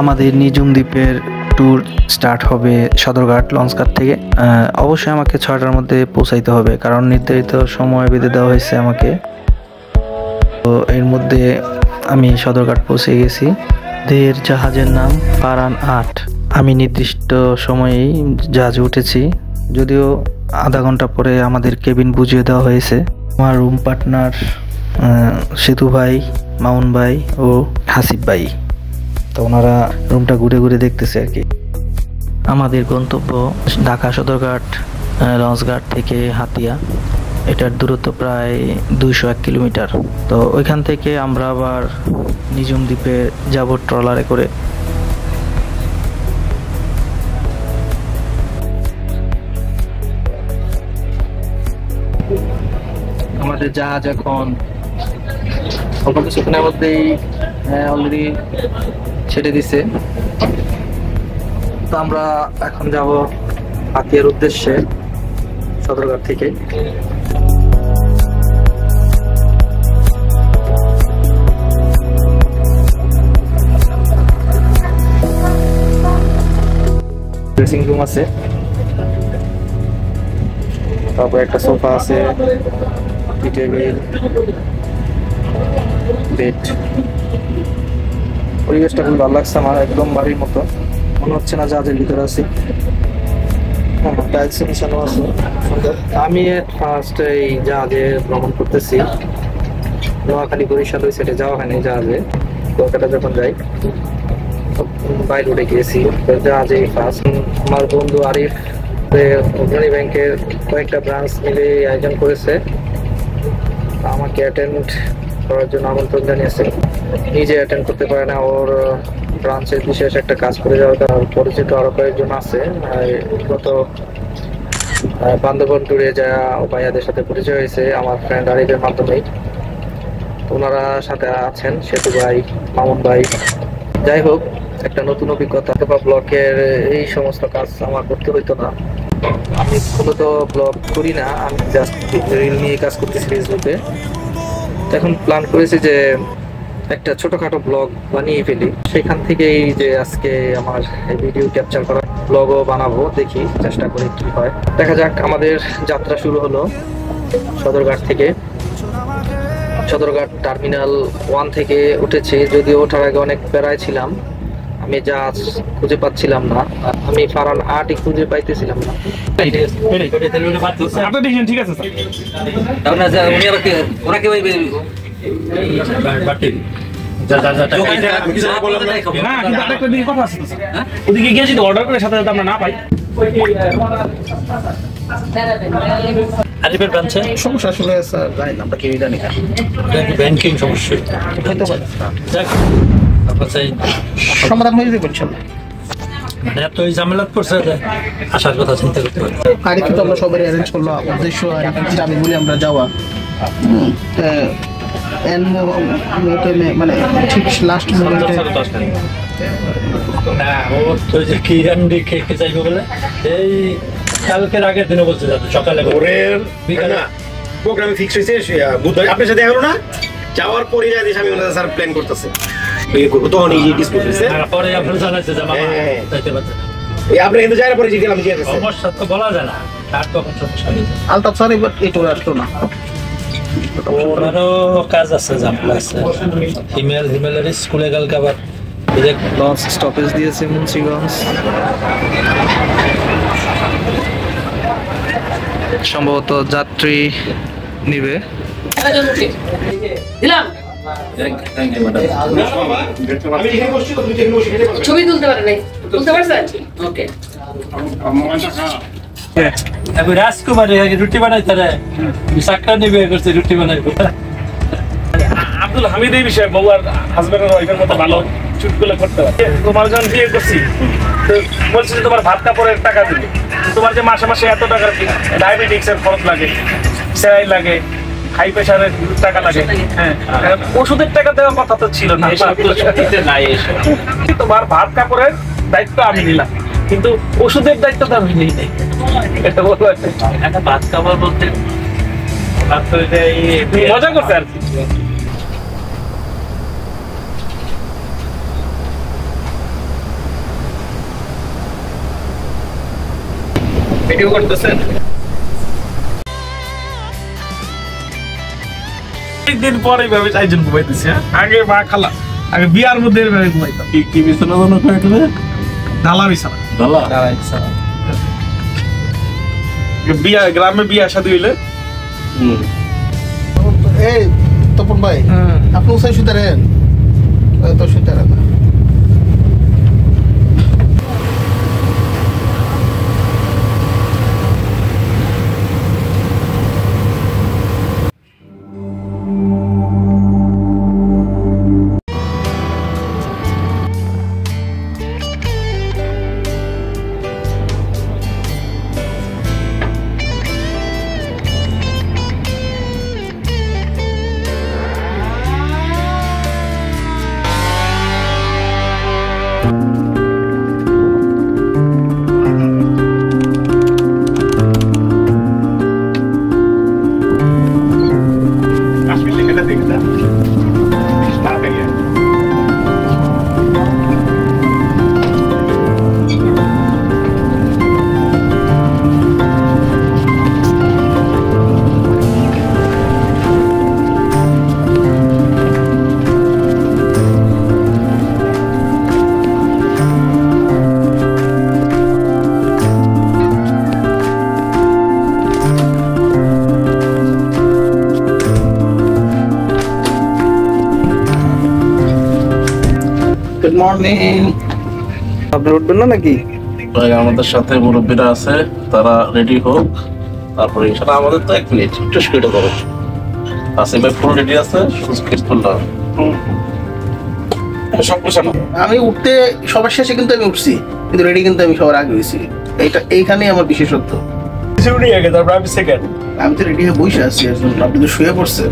আমাদের নিঝুম দ্বীপের tour start হবে সদরঘাট লঞ্চঘাট থেকে। অবশ্যই আমাকে 6টার মধ্যে পৌঁছাইতে হবে, কারণ নির্ধারিত সময় বেঁধে দেওয়া হয়েছে আমাকে। তো এর মধ্যে আমি সদরঘাট পৌঁছে গেছি। দের জাহাজের নাম ফারান 8। আমি নির্দিষ্ট সময়েই জাহাজে উঠেছি, যদিও আধা ঘন্টা পরে আমাদের কেবিন বুঝিয়ে দেওয়া হয়েছে। আমার রুম পার্টনার সেতু ভাই, মামুন ভাই ও হাসিব ভাই। তো ওনারা রুমটা ঘুরে ঘুরে দেখতেছে আর কি। আমাদের গন্তব্য ঢাকা সদরঘাট লঞ্চঘাট থেকে হাতিয়া। এটার দূরত্ব প্রায় 201 কিলোমিটার। তো ওইখান থেকে আমরা আবার নিঝুম দ্বীপে যাব ট্রলারে করে। আমাদের জাহাজ এখন অল্প কিছুক্ষণের মধ্যেই অলরেডি ছেড়ে দিছে। তো আমরা এখন যাব হাতিয়ার উদ্দেশ্যে সদরঘাট থেকে। ড্রেসিং রুম আছে, তারপর একটা সোফা আছে, টেবিল, বেড। পরিবেশটা খুব ভালো লাগছে আমার, একদম বাড়ির মতো মনে হচ্ছে না জাহাজের ভিতরে আছি। টাইলস মিশানো আছে সুন্দর। আমি ফার্স্ট এই জাহাজে ভ্রমণ করতেছি, নোয়াখালী বরিশাল ওই সাইডে যাওয়া হয়নি জাহাজে। কলকাতা যখন যাই বাইরে উঠে গিয়েছি জাহাজে ফার্স্ট। আমার বন্ধু আরিফ অগ্রণী ব্যাংকের কয়েকটা ব্রাঞ্চ মিলে আয়োজন করেছে, আমাকে অ্যাটেন্ড করার জন্য আমন্ত্রণ জানিয়েছে। নিজে অ্যাটেন্ড করতে পারে না, ওর ব্রাঞ্চের বিশেষ একটা কাজ করে যাওয়ার পরিচিত আরো কয়েকজন আছে। গত বান্দরবন ট্যুরে যাওয়া ভাইয়াদের সাথে পরিচয় হয়েছে আমার ফ্রেন্ড আরিফের মাধ্যমেই। ওনারা সাথে আছেন সেতু ভাই, মামুন ভাই। যাই হোক, একটা নতুন অভিজ্ঞতা। অথবা ব্লগের এই সমস্ত কাজ আমার করতে হইতো না। আমি মূলত ব্লগ করি না, আমি জাস্ট রিল নিয়ে কাজ করতেছি ফেসবুকে। এখন প্ল্যান করেছি যে একটা ছোটখাটো ব্লগ বানিয়ে ফেলি। সেখান থেকেই যে আজকে আমার ভিডিও ক্যাপচার করা, ব্লগও বানাবো, দেখি চেষ্টা করি কি হয়। দেখা যাক। আমাদের যাত্রা শুরু হলো সদরঘাট থেকে। সদরঘাট টার্মিনাল 1 থেকে উঠেছি, যদিও ওঠার আগে অনেক প্যারায় ছিলাম। আমি জাহাজ খুঁজে পাচ্ছিলাম না, আমি ফারান 8ই খুঁজে পাইতেছিলাম না। ঠিক আছে ওদিকে গিয়ে যদি অর্ডার করে সাথে সাথে আমরা না পাই। আরিফের ব্রাঞ্চে সমস্যা আসলে স্যার জানি না, আমরা কেউই জানি না। ব্যাংকিং সমস্যা হয়তো সমাধান হয়ে যাবে ইনশাআল্লাহ। এত ঝামেলা পড়ছে যে আসার কথা চিন্তা করতে পারি। আরিফ তো আমরা সবাই অ্যারেঞ্জ করলাম, উদ্দেশ্য আমি বলি আমরা যাওয়া মানে ঠিক লাস্ট মোমেন্টে না ও তো যে কি আন্ডি খেতে চাইবো বলে এই কালকের আগের দিনে বলতে যাবে সকালে ভোরের বিকালে প্রোগ্রামে ফিক্স হয়েছে। বুধবার আপনার সাথে হলো না, যাওয়ার পরে যাই আমি স্যার প্ল্যান করতেছে এই করব তো অনেক ডিসকাস হইছে। পরে আপনারা জানাইছে যে মামা যাইতে পারছে না, এই আপনি কিন্তু যাওয়ার পরে জিজ্ঞাসা আমি জিজ্ঞাসা সমস্যা তো বলা যায় না, কার কখন সমস্যা হইছে। আলতাফ স্যার এবার এটা আসলো না, ওনারও কাজ আছে, ঝামেলা আছে। হিমেলের স্কুলে কালকে আবার লঞ্চ স্টপেজ দিয়েছে মুন্সিগঞ্জ। সম্ভবত যাত্রী নিবে। ছবি তুলতে পারে নাই, তুলতে পারছেন? ওকে। রাজকুমার রুটি বানাইতে চাকরা নিবে করছে, রুটি বানাইবো। আব্দুল হামিদ এই বিষয়ে বউ আর হাজবেন্ডের ওয়াইফের মতো ভালো চুটগুলো করতে পারে। তোমার যখন বিয়ে করছি তো বলছি যে তোমার ভাত কাপড়ের টাকা দিবে, তোমার যে মাসে মাসে এত টাকার ডায়াবেটিক্স এর খরচ লাগে, সেরাই লাগে, হাই প্রেশারের টাকা লাগে, হ্যাঁ ওষুধের টাকা দেওয়ার কথা তো ছিল না। তোমার ভাত কাপড়ের দায়িত্ব আমি নিলাম, কিন্তু ওষুধের দায়িত্ব তো আমি নিই নাই। এটা বলবো একটা ভাত কাপড় বলতে মজা করছে আর কি। ভিডিও করতেছেন? দিন পরে এইভাবে চারজন ঘুমাইতেছে। আগে মা খালা আগে বিয়ার মধ্যে এইভাবে ঘুমাইতাম। কি বিছানা জন্য কয়েকটা ডালা বিছানা। ডালা বিয়া গ্রামে বিয়া শাদী হইলে এই তপন ভাই আপনি উসাই শুতারেন তো শুতারেন না গুড মর্নিং। আপনি উঠবেন না নাকি? ভাই আমাদের সাথে মুরব্বীরা আছে, তারা রেডি হোক, তারপরে ইনশাআল্লাহ আমাদের তো 1 মিনিট একটু স্পিডে করো। আসিফ ভাই ফুল রেডি আছে, শুধু স্কিপ করলাম। সব গোছানো। আমি উঠতে সবার শেষে কিন্তু আমি উঠছি, কিন্তু রেডি কিন্তু আমি সবার আগে হয়েছি। এইখানেই আমার বিশেষত্ব। শুরুই আগে, তারপর আমি সেকেন্ড। আমি তো রেডি হয়ে বসে আছি, আপনি তো শুয়ে পড়ছেন।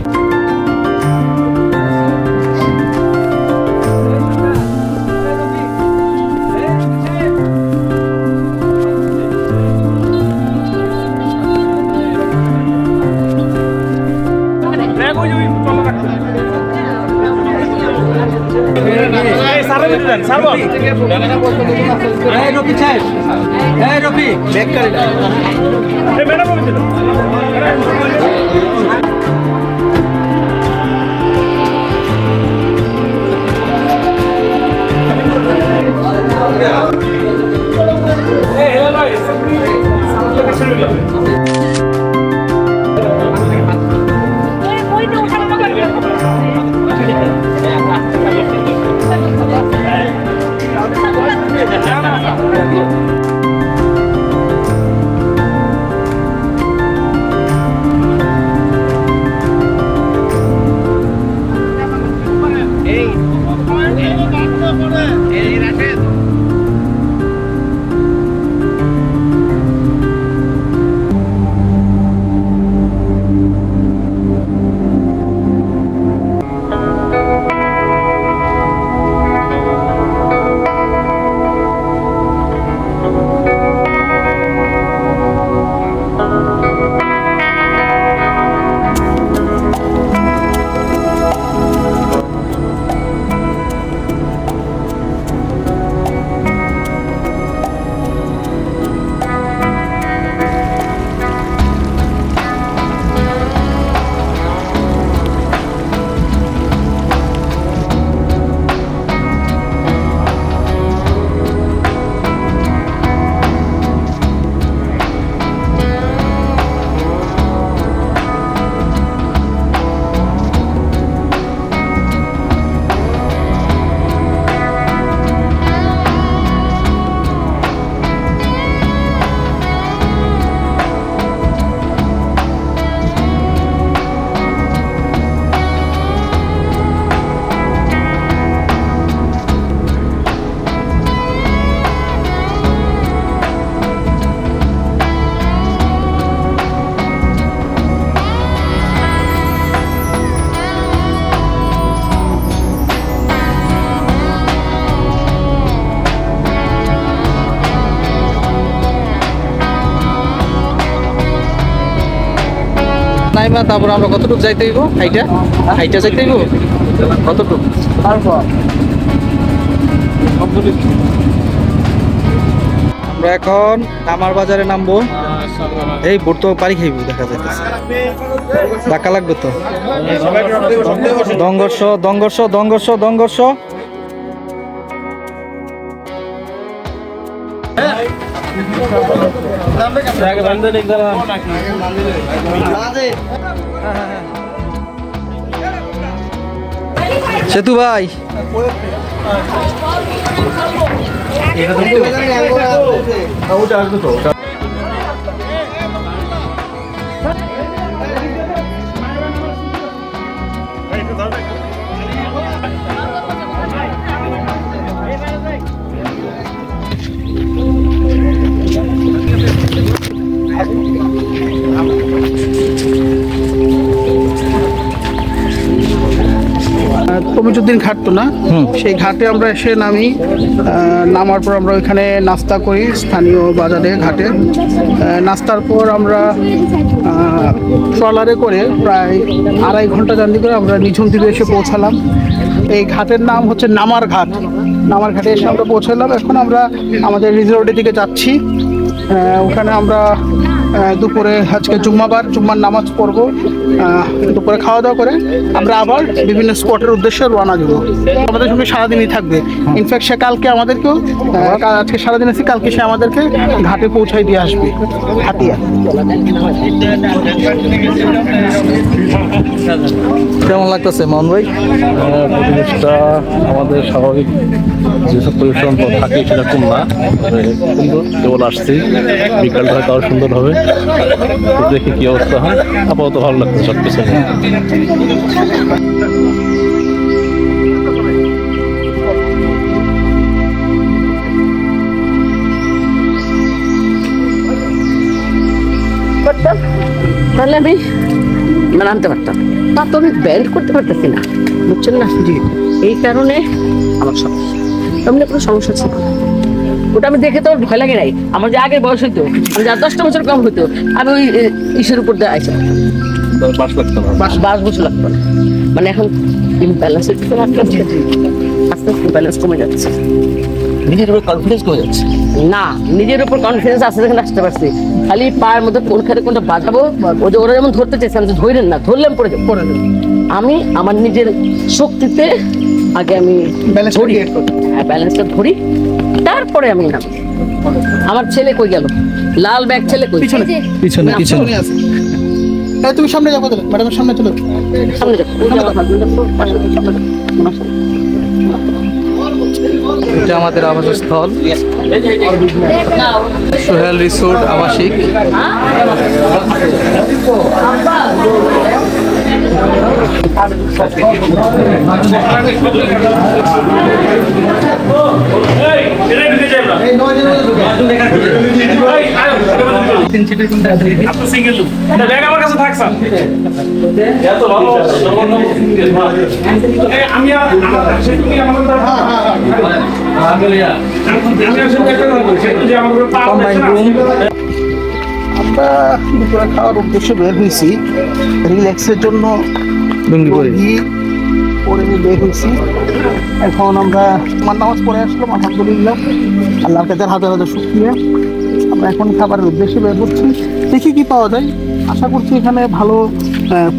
নাইমা তারপর আমরা কতটুকু যাইতে হইব? হাইটা যাইতে হইব কতটুকু? তারপর আমরা এখন কামার বাজারে নামবো। এই বোট তো পারি খাইব দেখা যাইতেছে ধাক্কা লাগবে তো দংঘর্ষ দংঘর্ষ দংঘর্ষ দংঘর্ষ সেতু ভাই তমিজুদ্দিন ঘাট তো না, সেই ঘাটে আমরা এসে নামি। নামার পর আমরা ওইখানে নাস্তা করি স্থানীয় বাজারে ঘাটে। নাস্তার পর আমরা ট্রলারে করে প্রায় 2.5 ঘন্টা জার্নি করে আমরা নিঝুম দ্বীপে এসে পৌঁছালাম। এই ঘাটের নাম হচ্ছে নামার ঘাট। নামার ঘাটে এসে আমরা পৌঁছালাম। এখন আমরা আমাদের রিসোর্টের দিকে যাচ্ছি। ওখানে আমরা দুপুরে আজকে জুম্মাবার জুম্মার নামাজ পড়ব। দুপুরে খাওয়া দাওয়া করে আমরা আবার বিভিন্ন স্পটের উদ্দেশ্যে রওনা দেবো। আমাদের সঙ্গে সারাদিনই থাকবে। ইনফ্যাক্ট সে কালকে আমাদেরকেও আজকে সারাদিন আছি, কালকে সে আমাদেরকে ঘাটে পৌঁছাই দিয়ে আসবে হাতিয়া। কেমন লাগতেছে মোহন ভাই? পরিবেশটা আমাদের স্বাভাবিক যেসব পরিবেশন থাকে সেরকম না, সুন্দর। কেবল আসছি, বিকালটা হয়তো আরো সুন্দর হবে। দেখি কি অবস্থা হয়। আপাতত ভালো লাগছে সব কিছু। তাহলে আমি আনতে পারতাম, তা তো আমি ব্যান্ড করতে পারতেছি না, বুঝছেন না? এই কারণে আমার সমস্যা। তেমনি কোনো সমস্যা ছিল ওটা আমি দেখে তো ভয় লাগে নাই। আমার যে আগের বয়স হইতো, আমি যা 10টা বছর কম হইতো, আমি ওই ইসের উপর দিয়ে আইসা 22 বছর লাগতো না। মানে এখন ইমব্যালেন্সের ভিতরে আস্তে আস্তে ব্যালেন্স কমে যাচ্ছে। নিজের উপর কনফিডেন্স কমে যাচ্ছে না, নিজের উপর কনফিডেন্স আছে দেখে আসতে পারছি। খালি পায়ের মধ্যে কোন খাতে কোনটা বাজাবো, ওরা যেমন ধরতে চাইছে, আমি ধরেন না, ধরলাম পড়ে যাবো। আমি আমার নিজের শক্তিতে আগে আমি ব্যালেন্সটা ধরি, তারপরে আমি নাম। আমার ছেলে কই গেল? লাল ব্যাগ ছেলে কই? পিছনে পিছনে আছে। তুমি সামনে যাবো, ম্যাডামের সামনে চলো। সামনে যাবো। এটা আমাদের আবাসস্থল, সোহেল রিসোর্ট আবাসিক। আমার কাছে থাকছেন আমি আমরা দুপুরে খাওয়ার উদ্দেশ্যে বের হয়েছি, রিল্যাক্সের জন্য পরে বের হয়েছি। এখন আমরা আমার নামাজ পড়ে আসলাম, আলহামদুলিল্লাহ, আল্লাহর কাছে হাজার হাজার শুকরিয়া। আমরা এখন খাবারের উদ্দেশ্যে বের হচ্ছি, দেখি কি পাওয়া যায়। আশা করছি এখানে ভালো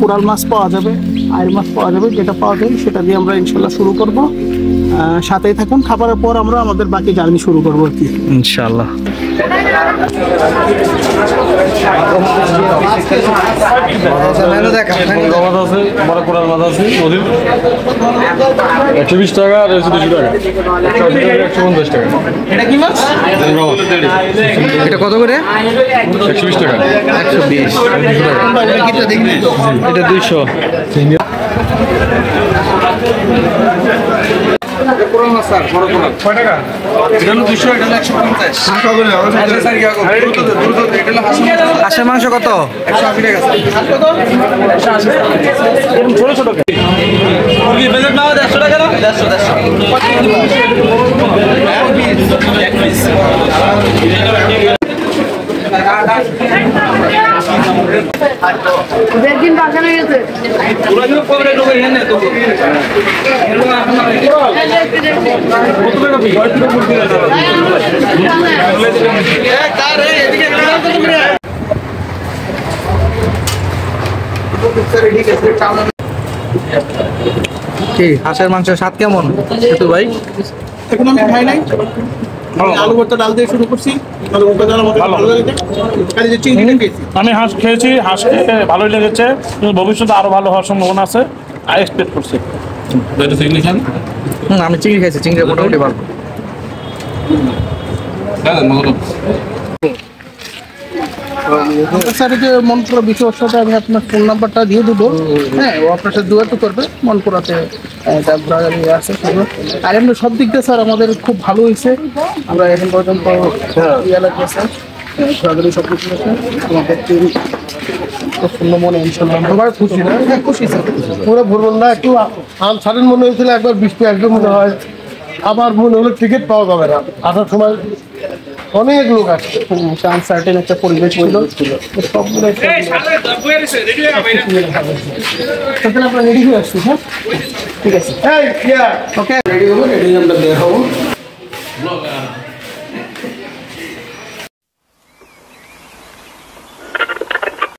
কোরাল মাছ পাওয়া যাবে, আয়ের মাছ পাওয়া যাবে। যেটা পাওয়া যায় সেটা দিয়ে আমরা ইনশাল্লাহ শুরু করব। সাথেই থাকুন, খাবারের পর আমরা আমাদের বাকি জার্নি শুরু করবো আর কি, ইনশাআল্লাহ। বড় কোরাল মাছ আছে 120 টাকা আর 200 টাকা, 150 টাকা। এটা কি মাছ? এটা কত করে? 120 টাকা। 120। এটা 200। কয় টাকা? হাঁসের মাংস কত? ছোট ছোট একদিন বাগানে গেছে কি হাঁসের মাংসের স্বাদ কেমন সেতু ভাই? এখন আমি খাই নাই, আমি আলু ভর্তা ডাল দিয়ে শুরু করছি। আলু ভর্তা ডাল আমাদের ভালো লেগেছে, খালি যে চিংড়িটা খেয়েছি। আমি হাঁস খেয়েছি, হাঁস খেয়ে ভালোই লেগেছে, কিন্তু ভবিষ্যতে আরো ভালো হওয়ার সম্ভাবনা আছে, আই এক্সপেক্ট করছি। আমি চিংড়ি খাইছি, চিংড়ি মোটামুটি ভালো। আপনার সাথে যে মন করা বিষয়ের সাথে আমি আপনার ফোন নাম্বারটা দিয়ে দেবো। হ্যাঁ, ও আপনার সাথে যোগাযোগ করবে মন করাতে। আছে আর এমনি সব দিক দিয়ে স্যার আমাদের খুব ভালো হয়েছে। আমরা এখন পর্যন্ত ইয়ে লাগছে ঘোরাঘুরি সব কিছু আছে আমাদের শূন্য মনে ইনশাল্লাহ সবাই খুশি না? হ্যাঁ খুশি স্যার, পুরো ভরবেন না, একটু আম ছাড়েন মনে হয়েছিল একবার বৃষ্টি একদম মনে হয়, আবার মনে হলো টিকিট পাওয়া যাবে না, আসার সময় অনেক লোক আছে, আনসার্টেন একটা পরিবেশ ছিল সবগুলো। আমরা রেডি হয়ে আসছি। হ্যাঁ ঠিক আছে, ওকে রেডি হবো, রেডি আমরা বের হবো।